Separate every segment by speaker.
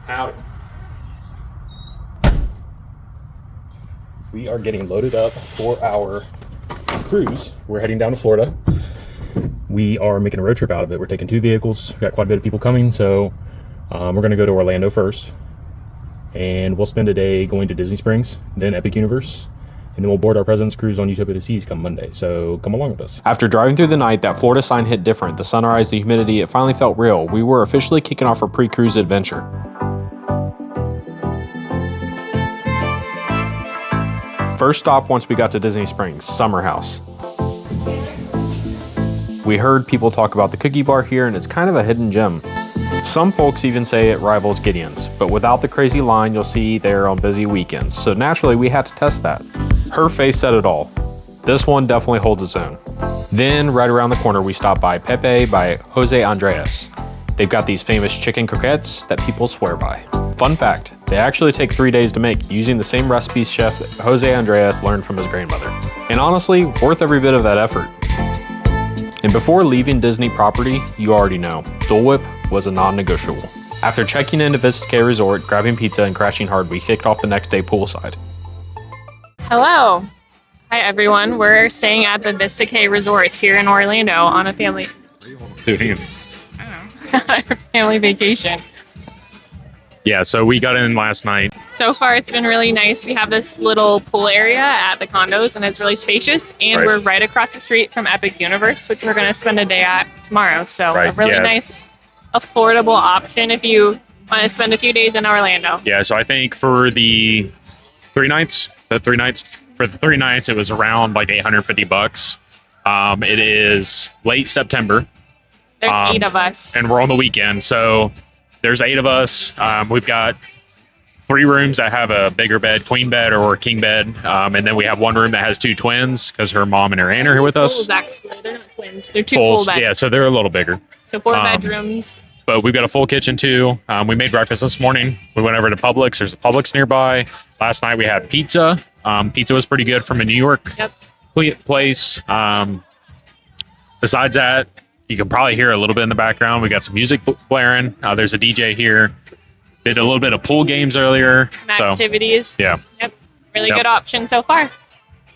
Speaker 1: Howdy. We are getting loaded up for our cruise. We're heading down to Florida. We are making a road trip out of it. We're taking 2 vehicles. We've got quite a bit of people coming, so we're going to go to Orlando first. And we'll spend a day going to Disney Springs, then Epic Universe, and then we'll board our President's Cruise on Utopia of the Seas come Monday, so come along with us.
Speaker 2: After driving through the night, that Florida sign hit different. The sunrise, the humidity, it finally felt real. We were officially kicking off our pre-cruise adventure. First stop once we got to Disney Springs, Summer House. We heard people talk about the cookie bar here, and it's kind of a hidden gem. Some folks even say it rivals Gideon's, but without the crazy line you'll see there on busy weekends, so naturally we had to test that. Her face said it all. This one definitely holds its own. Then, right around the corner, we stopped by Pepe by Jose Andres. They've got these famous chicken croquettes that people swear by. Fun fact, they actually take 3 days to make, using the same recipes chef Jose Andres learned from his grandmother. And honestly, worth every bit of that effort. And before leaving Disney property, you already know, Dole Whip was a non-negotiable. After checking into Vista Cay Resort, grabbing pizza, and crashing hard, we kicked off the next day poolside.
Speaker 3: Hello. Hi everyone. We're staying at the Vista Cay Resort here in Orlando on a family family vacation.
Speaker 1: Yeah, so we got in last night.
Speaker 3: So far it's been really nice. We have this little pool area at the condos and it's really spacious, and we're right across the street from Epic Universe, which we're going to spend a day at tomorrow. So a really nice, affordable option if you want to spend a few days in Orlando.
Speaker 1: Yeah, so I think for the 3 nights, for the 3 nights, it was around like $850. It is late September.
Speaker 3: There's 8 of us.
Speaker 1: And we're on the weekend, so there's 8 of us. We've got 3 rooms that have a bigger bed, queen bed or king bed. And then we have 1 room that has 2 twins because her mom and her aunt are here with us.
Speaker 3: Actually, they're not twins. They're 2 full beds.
Speaker 1: Yeah, so they're a little bigger.
Speaker 3: So 4 bedrooms.
Speaker 1: But we've got a full kitchen too. We made breakfast this morning. We went over to Publix. There's a Publix nearby. Last night we had pizza. Pizza was pretty good from a New York place. Besides that, you can probably hear a little bit in the background. We got some music blaring. There's a DJ here. Did a little bit of pool games earlier.
Speaker 3: Activities.
Speaker 1: Yeah.
Speaker 3: Yep. Really good option so far.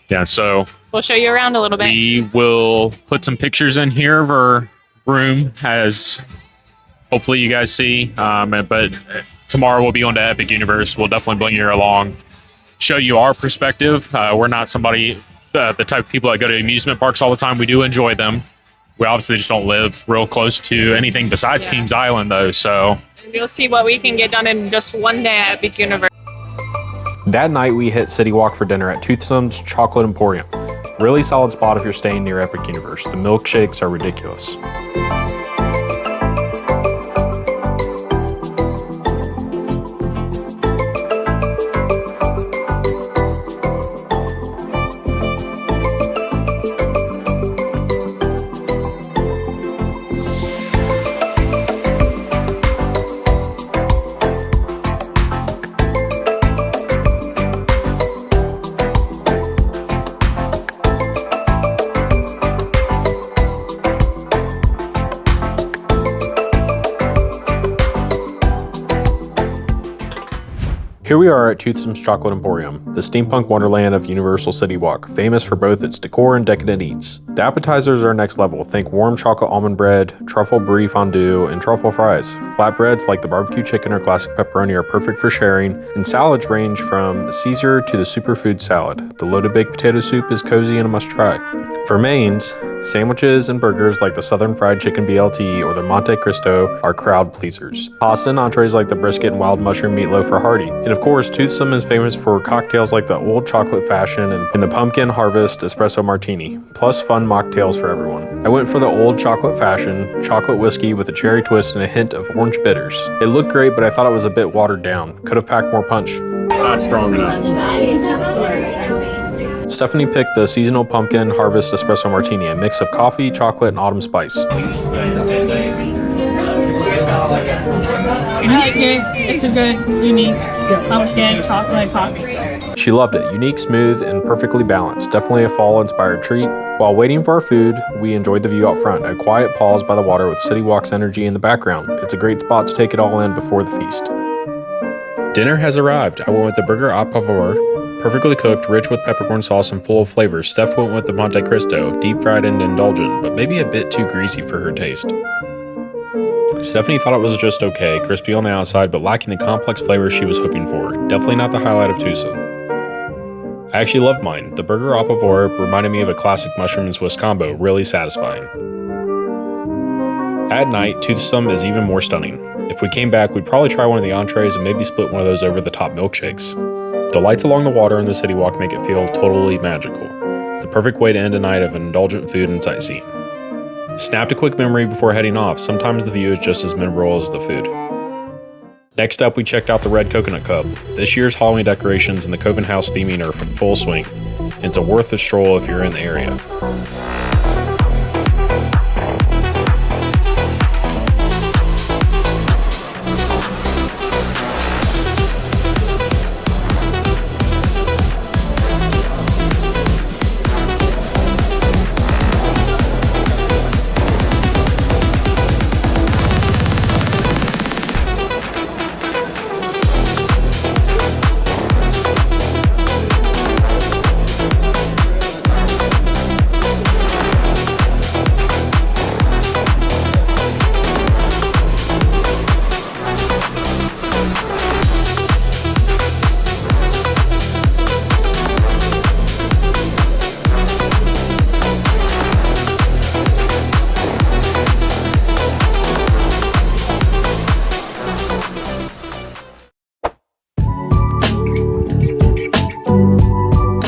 Speaker 1: Yeah, so
Speaker 3: we'll show you around a little bit.
Speaker 1: We will put some pictures in here of our room, as hopefully you guys see. But tomorrow we'll be on to Epic Universe. We'll definitely bring you along, show you our perspective. We're not the type of people that go to amusement parks all the time. We do enjoy them. We obviously just don't live real close to anything besides Kings Island, though. So
Speaker 3: and you'll see what we can get done in just one day at Epic Universe.
Speaker 2: That night, we hit CityWalk for dinner at Toothsome's Chocolate Emporium. Really solid spot if you're staying near Epic Universe. The milkshakes are ridiculous. Here we are at Toothsome's Chocolate Emporium, the steampunk wonderland of Universal CityWalk, famous for both its decor and decadent eats. The appetizers are next level. Think warm chocolate almond bread, truffle brie fondue, and truffle fries. Flatbreads like the barbecue chicken or classic pepperoni are perfect for sharing, and salads range from Caesar to the superfood salad. The loaded baked potato soup is cozy and a must-try. For mains, sandwiches and burgers like the Southern Fried Chicken BLT or the Monte Cristo are crowd pleasers. Pasta and entrees like the brisket and wild mushroom meatloaf are hearty. And of course, Toothsome is famous for cocktails like the Old Chocolate Fashion and the Pumpkin Harvest Espresso Martini, plus fun mocktails for everyone. I went for the Old Chocolate Fashion, chocolate whiskey with a cherry twist and a hint of orange bitters. It looked great, but I thought it was a bit watered down. Could have packed more punch.
Speaker 1: Not strong enough.
Speaker 2: Stephanie picked the Seasonal Pumpkin Harvest Espresso Martini, a mix of coffee, chocolate, and autumn spice.
Speaker 3: I like it. It's a good, unique pumpkin chocolate coffee.
Speaker 2: She loved it. Unique, smooth, and perfectly balanced. Definitely a fall-inspired treat. While waiting for our food, we enjoyed the view out front, a quiet pause by the water with CityWalk's energy in the background. It's a great spot to take it all in before the feast. Dinner has arrived. I went with the burger à pavor, perfectly cooked, rich with peppercorn sauce and full of flavors. Steph went with the Monte Cristo, deep fried and indulgent, but maybe a bit too greasy for her taste. Stephanie thought it was just okay, crispy on the outside, but lacking the complex flavor she was hoping for. Definitely not the highlight of Toothsome. I actually loved mine. The burger à pavor reminded me of a classic mushroom and Swiss combo, really satisfying. At night, Toothsome is even more stunning. If we came back, we'd probably try one of the entrees and maybe split one of those over-the-top milkshakes. The lights along the water in the CityWalk make it feel totally magical. The perfect way to end a night of indulgent food and sightseeing. Snapped a quick memory before heading off. Sometimes the view is just as memorable as the food. Next up, we checked out the Red Coconut Cub. This year's Halloween decorations and the Coven House theming are in full swing. It's a worth a stroll if you're in the area.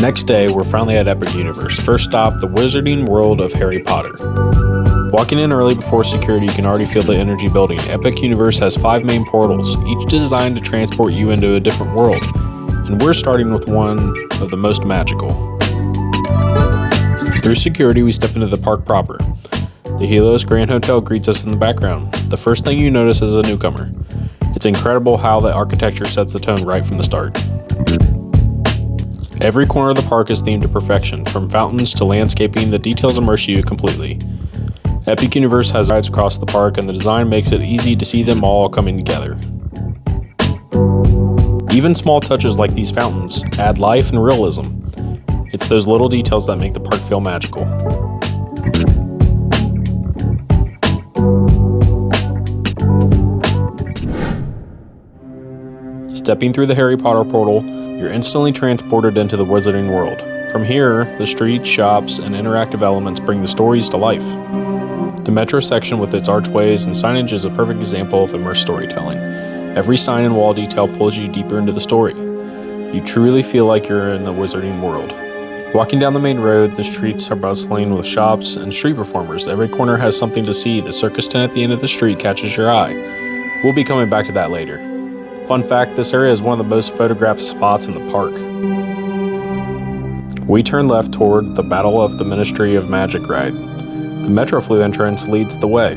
Speaker 2: Next day, we're finally at Epic Universe. First stop, the Wizarding World of Harry Potter. Walking in early before security, you can already feel the energy building. Epic Universe has 5 main portals, each designed to transport you into a different world. And we're starting with one of the most magical. Through security, we step into the park proper. The Helios Grand Hotel greets us in the background. The first thing you notice as a newcomer. It's incredible how the architecture sets the tone right from the start. Every corner of the park is themed to perfection. From fountains to landscaping, the details immerse you completely. Epic Universe has rides across the park, and the design makes it easy to see them all coming together. Even small touches like these fountains add life and realism. It's those little details that make the park feel magical. Stepping through the Harry Potter portal, you're instantly transported into the Wizarding World. From here, the streets, shops, and interactive elements bring the stories to life. The metro section with its archways and signage is a perfect example of immersive storytelling. Every sign and wall detail pulls you deeper into the story. You truly feel like you're in the Wizarding World. Walking down the main road, the streets are bustling with shops and street performers. Every corner has something to see. The circus tent at the end of the street catches your eye. We'll be coming back to that later. Fun fact, this area is one of the most photographed spots in the park. We turn left toward the Battle of the Ministry of Magic ride. The Metroflu entrance leads the way,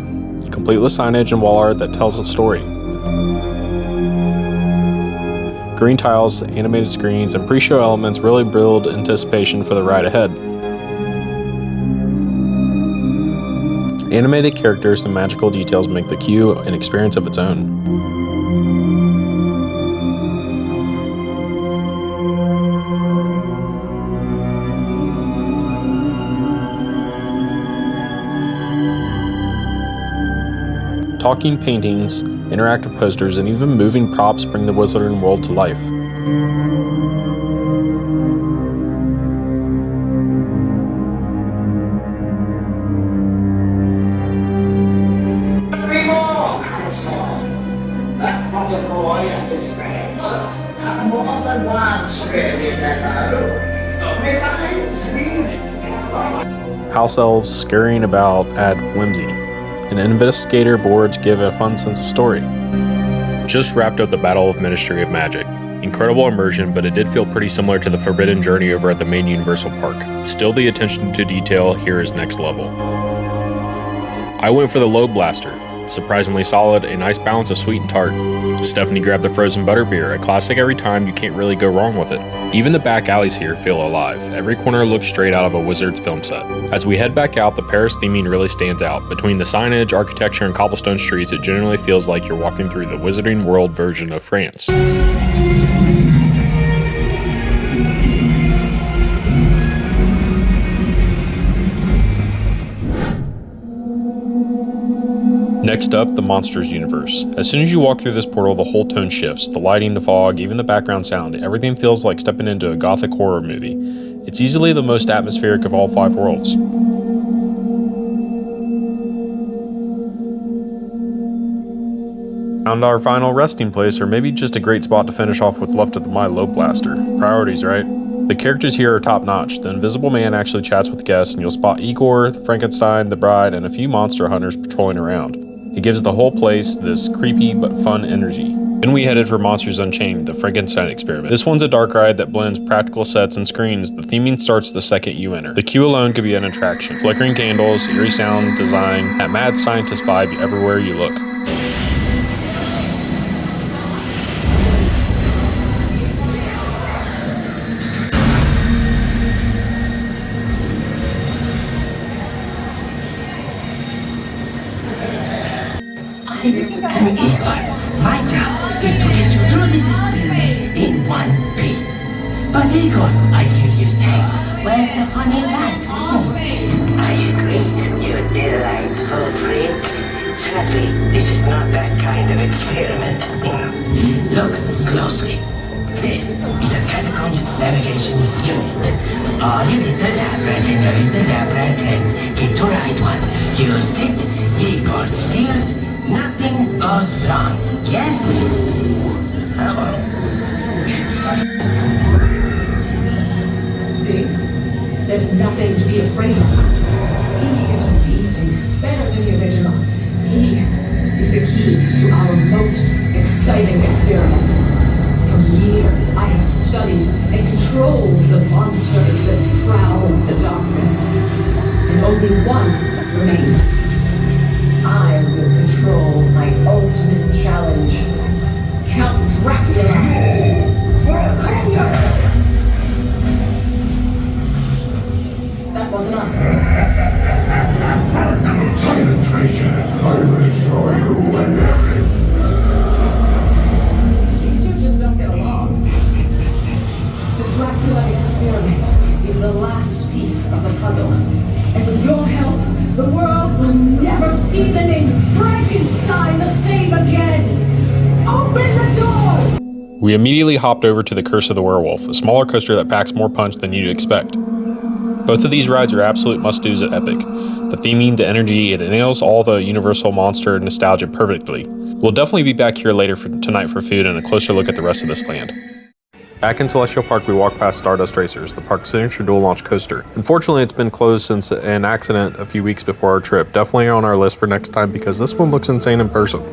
Speaker 2: complete with signage and wall art that tells a story. Green tiles, animated screens, and pre-show elements really build anticipation for the ride ahead. Animated characters and magical details make the queue an experience of its own. Talking paintings, interactive posters, and even moving props bring the Wizarding World to life. House elves scurrying about add whimsy, and investigator boards give a fun sense of story. Just wrapped up the Battle of Ministry of Magic. Incredible immersion, but it did feel pretty similar to the Forbidden Journey over at the main Universal Park. Still, the attention to detail here is next level. I went for the Lobe Blaster. Surprisingly solid, a nice balance of sweet and tart. Stephanie grabbed the frozen butterbeer, a classic every time, you can't really go wrong with it. Even the back alleys here feel alive. Every corner looks straight out of a Wizard's film set. As we head back out, the Paris theming really stands out. Between the signage, architecture, and cobblestone streets, it generally feels like you're walking through the Wizarding World version of France. Next up, the Monsters universe. As soon as you walk through this portal, the whole tone shifts. The lighting, the fog, even the background sound, everything feels like stepping into a gothic horror movie. It's easily the most atmospheric of all 5 worlds. Found our final resting place, or maybe just a great spot to finish off what's left of the My Low Blaster. Priorities, right? The characters here are top notch. The Invisible Man actually chats with guests, and you'll spot Igor, Frankenstein, the Bride, and a few monster hunters patrolling around. It gives the whole place this creepy but fun energy. Then we headed for Monsters Unchained, the Frankenstein experiment. This one's a dark ride that blends practical sets and screens. The theming starts the second you enter. The queue alone could be an attraction. Flickering candles, eerie sound design, that mad scientist vibe everywhere you look.
Speaker 4: I'm Igor. My job is to get you through this experiment in one piece. But Igor, I hear you say, where's the fun in that? I agree, you delightful freak. Sadly, this is not that kind of experiment. Look closely. This is a catacombs navigation unit. All your little lab rats and your little lab rat friends get to ride one. You sit, Igor steers, nothing goes wrong. Yes?
Speaker 5: See? There's nothing to be afraid of. He is amazing. Better than the original. He is the key to our most exciting experiment. For years, I have studied and controlled the monsters that prowl the darkness. And only one remains. I will control my ultimate challenge. Count Dracula. Claim yourself. That wasn't us.
Speaker 6: Silent traitor, I will destroy you and everything.
Speaker 5: These two just don't get along. The Dracula experiment is the last piece of the puzzle. And with your help, the world will never see the name Frankenstein the same again. Open the doors!
Speaker 2: We immediately hopped over to the Curse of the Werewolf, a smaller coaster that packs more punch than you'd expect. Both of these rides are absolute must-dos at Epic. The theming, the energy, it nails all the Universal monster nostalgia perfectly. We'll definitely be back here later tonight for food and a closer look at the rest of this land. Back in Celestial Park, we walked past Stardust Racers, the park's signature dual launch coaster. Unfortunately, it's been closed since an accident a few weeks before our trip. Definitely on our list for next time because this one looks insane in person.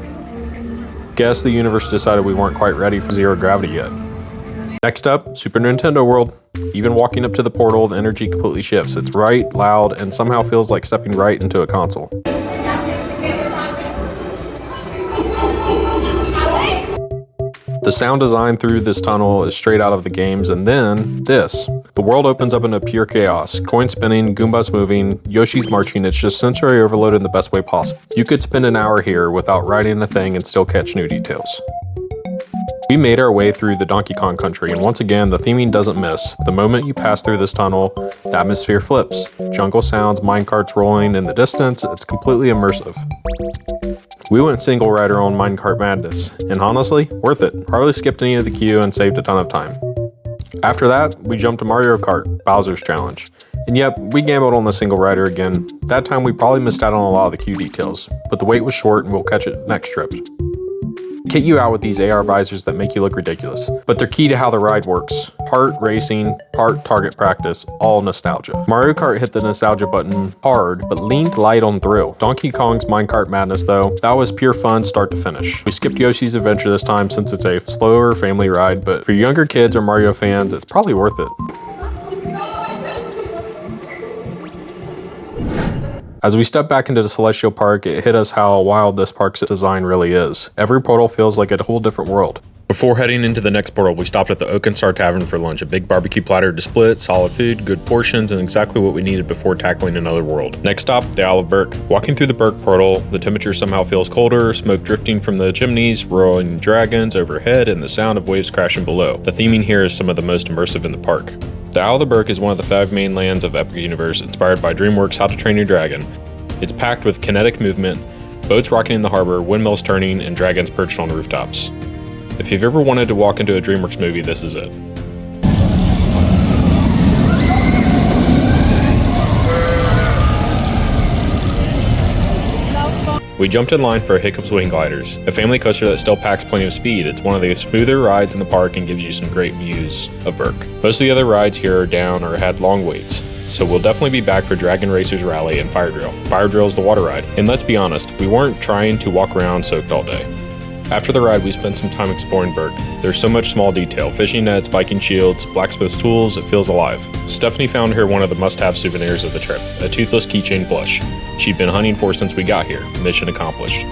Speaker 2: Guess the universe decided we weren't quite ready for zero gravity yet. Next up, Super Nintendo World. Even walking up to the portal, the energy completely shifts. It's bright, loud, and somehow feels like stepping right into a console. The sound design through this tunnel is straight out of the games, and then this. The world opens up into pure chaos. Coins spinning, Goombas moving, Yoshi's marching. It's just sensory overload in the best way possible. You could spend an hour here without riding a thing and still catch new details. We made our way through the Donkey Kong country, and once again, the theming doesn't miss. The moment you pass through this tunnel, the atmosphere flips. Jungle sounds, minecarts rolling in the distance, it's completely immersive. We went single rider on Minecart Madness, and honestly, worth it. Hardly skipped any of the queue and saved a ton of time. After that, we jumped to Mario Kart, Bowser's Challenge. And yep, we gambled on the single rider again. That time we probably missed out on a lot of the queue details, but the wait was short and we'll catch it next trip. Kit you out with these AR visors that make you look ridiculous, but they're key to how the ride works. Part racing, part target practice, all nostalgia. Mario Kart hit the nostalgia button hard, but leaned light on thrill. Donkey Kong's Minecart Madness though, that was pure fun start to finish. We skipped Yoshi's Adventure this time since it's a slower family ride, but for younger kids or Mario fans, it's probably worth it. As we step back into the Celestial Park, it hit us how wild this park's design really is. Every portal feels like a whole different world. Before heading into the next portal, we stopped at the Oak and Star Tavern for lunch. A big barbecue platter to split, solid food, good portions, and exactly what we needed before tackling another world. Next stop, the Isle of Berk. Walking through the Berk portal, the temperature somehow feels colder, smoke drifting from the chimneys, roaring dragons overhead, and the sound of waves crashing below. The theming here is some of the most immersive in the park. The Isle of the Berk is one of the 5 main lands of Epic Universe, inspired by DreamWorks' How to Train Your Dragon. It's packed with kinetic movement, Boats rocking in the harbor, windmills turning, and dragons perched on rooftops. If you've ever wanted to walk into a DreamWorks movie, this is it. We jumped in line for Hiccup's Wing Gliders, a family coaster that still packs plenty of speed. It's one of the smoother rides in the park and gives you some great views of Berk. Most of the other rides here are down or had long waits, so we'll definitely be back for Dragon Racers Rally and Fire Drill. Fire Drill is the water ride, and let's be honest, we weren't trying to walk around soaked all day. After the ride, we spent some time exploring Berk. There's so much small detail, fishing nets, Viking shields, blacksmith's tools, it feels alive. Stephanie found here one of the must-have souvenirs of the trip, a toothless keychain plush. She'd been hunting for since we got here, mission accomplished.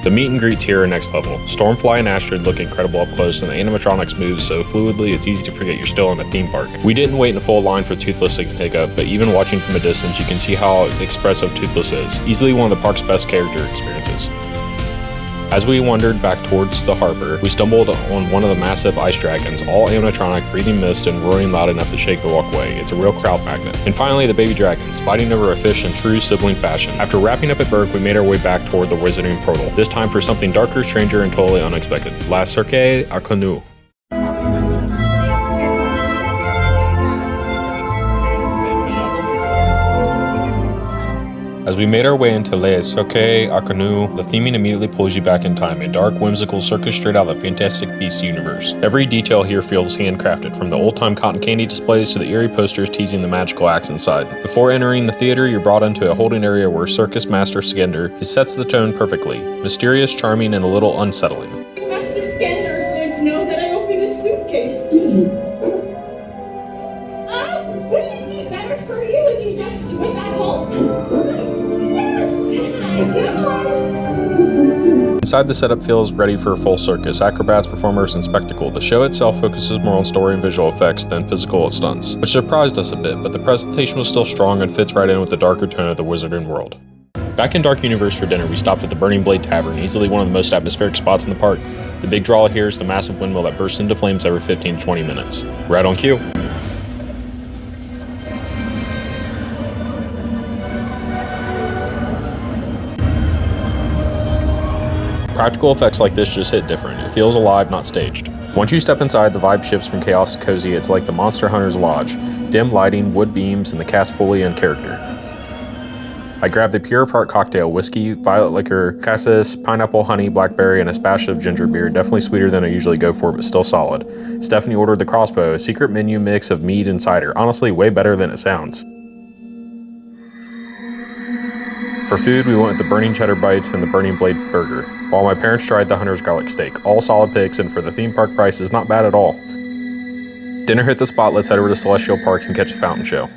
Speaker 2: The meet and greets here are next level. Stormfly and Astrid look incredible up close, and the animatronics move so fluidly it's easy to forget you're still in a theme park. We didn't wait in a full line for Toothless and Hiccup, but even watching from a distance you can see how expressive Toothless is, easily one of the park's best character experiences. As we wandered back towards the harbor, we stumbled on one of the massive ice dragons, all animatronic, breathing mist and roaring loud enough to shake the walkway. It's a real crowd magnet. And finally, the baby dragons, fighting over a fish in true sibling fashion. After wrapping up at Berk, we made our way back toward the Wizarding Portal, this time for something darker, stranger, and totally unexpected. La Cirque à Canoe. As we made our way into Les Cirque à Canoe, the theming immediately pulls you back in time, a dark, whimsical circus straight out of the Fantastic Beasts universe. Every detail here feels handcrafted, from the old-time cotton candy displays to the eerie posters teasing the magical acts inside. Before entering the theater, you're brought into a holding area where Circus Master Skender sets the tone perfectly, mysterious, charming, and a little unsettling.
Speaker 7: Master Skender is going to know that I opened a suitcase. Wouldn't it be better for you if you just went back home?
Speaker 2: Inside, the setup feels ready for a full circus, acrobats, performers, and spectacle. The show itself focuses more on story and visual effects than physical stunts, which surprised us a bit, but the presentation was still strong and fits right in with the darker tone of the Wizarding world. Back in Dark Universe for dinner, we stopped at the Burning Blade Tavern, easily one of the most atmospheric spots in the park. The big draw here is the massive windmill that bursts into flames every 15 to 20 minutes. Right on cue. Practical effects like this just hit different. It feels alive, not staged. Once you step inside, the vibe shifts from chaos to cozy. It's like the Monster Hunter's Lodge. Dim lighting, wood beams, and the cast fully in character. I grabbed the Pure of Heart cocktail, whiskey, violet liquor, cassis, pineapple, honey, blackberry, and a splash of ginger beer. Definitely sweeter than I usually go for, but still solid. Stephanie ordered the crossbow, a secret menu mix of mead and cider. Honestly, way better than it sounds. For food, we went with the Burning Cheddar Bites and the Burning Blade Burger, while my parents tried the Hunter's Garlic Steak. All solid picks, and for the theme park price is not bad at all. Dinner hit the spot, let's head over to Celestial Park and catch the fountain show.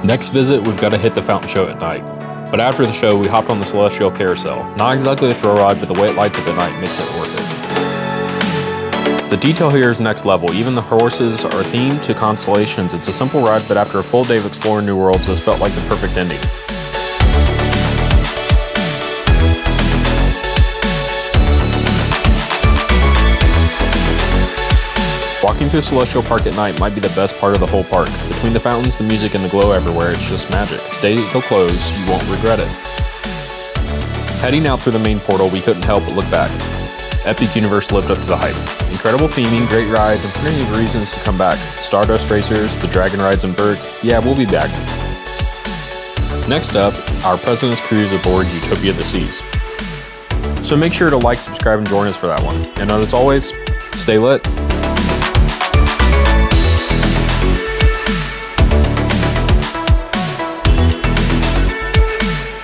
Speaker 2: Next visit, we've got to hit the fountain show at night. But after the show, we hopped on the Celestial Carousel. Not exactly a thrill ride, but the way it lights up at night makes it worth it. The detail here is next level. Even the horses are themed to constellations. It's a simple ride, but after a full day of exploring new worlds, this felt like the perfect ending. Walking through Celestial Park at night might be the best part of the whole park. Between the fountains, the music, and the glow everywhere, it's just magic. Stay till close, you won't regret it. Heading out through the main portal, we couldn't help but look back. Epic Universe lived up to the hype. Incredible theming, great rides, and plenty of reasons to come back. Stardust Racers, the Dragon Rides in Berk, yeah, we'll be back. Next up, our President's Cruise aboard Utopia of the Seas. So make sure to like, subscribe, and join us for that one. And as always, stay lit.